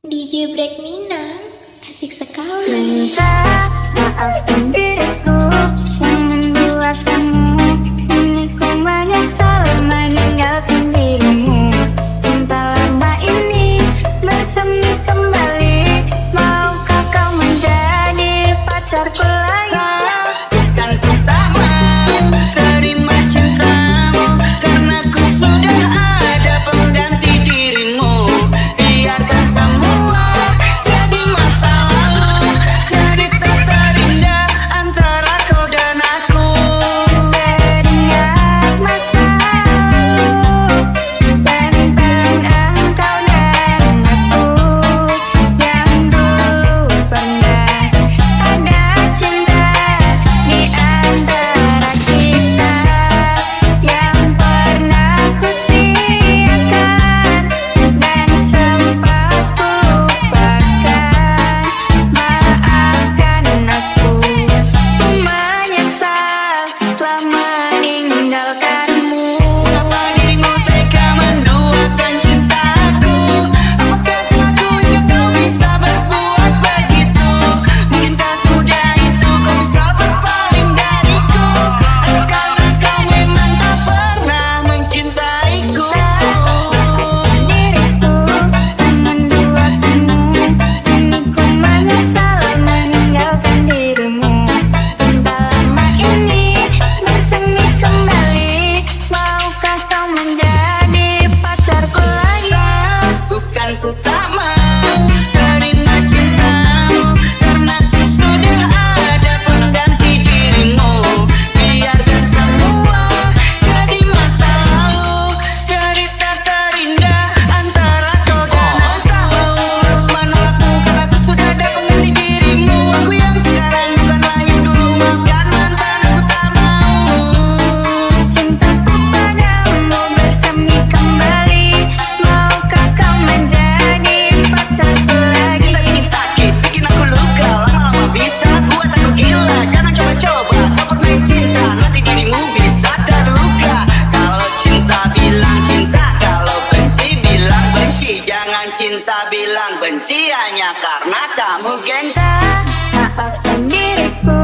DJ Break Minang, asik sekali. Cinta, maafkan diriku yang membuat kamu kini ku menyesal meninggalkan dirimu. Cinta lama ini bersemi kembali, maukah kau menjadi pacarku lagi? Kan ku tak mau terima cintamu, karena ku sudah ada pengganti dirimu. Biarkan semua jadi masa lalu, jadi tak terindah antara kau dan aku. Teringat masa lalu tentang engkau dan aku, yang dulu pernah ada cinta di antara kita, yang pernah ku siakan dan sempat ku lupakan. Maafkan aku, ku menyesal telah meninggalkanmu. Mengapa dirimu tega menduakan cintaku? Apakah salahku hingga kau bisa berbuat begitu? Mungkinkah sudah itu kau bisa berpaling dariku? Atau karena kau memang tak pernah mencintaiku? Diriku menduakanmu, kini ku menyesal meninggalkan dirimu. Cinta lama ini bersemi kembali, maukah kau menjadi pacarku lagi? Bukan ku tak mau terima cintamu, karena ku sudah ada pengganti dirimu. Biarkan semua jadi masa lalu, jadi tak terindah antara kau dan aku. Harus menolakku karena ku sudah ada pengganti dirimu. Aku yang sekarang bukanlah yang dulu, maafkan mantan aku tak mau. Cintaku padamu bersemi kembali, maukah kau menjadi pacarku lagi? Cinta bikin sakit, bikin aku luka, lama-lama bisa buat aku gila. Jangan coba-coba kau permain cinta, nanti dirimu bisa terluka. Kalau cinta bilang cinta, kalau benci bilang benci. Jangan cinta bilang benci hanya karena kamu gengsi. Maafkan diriku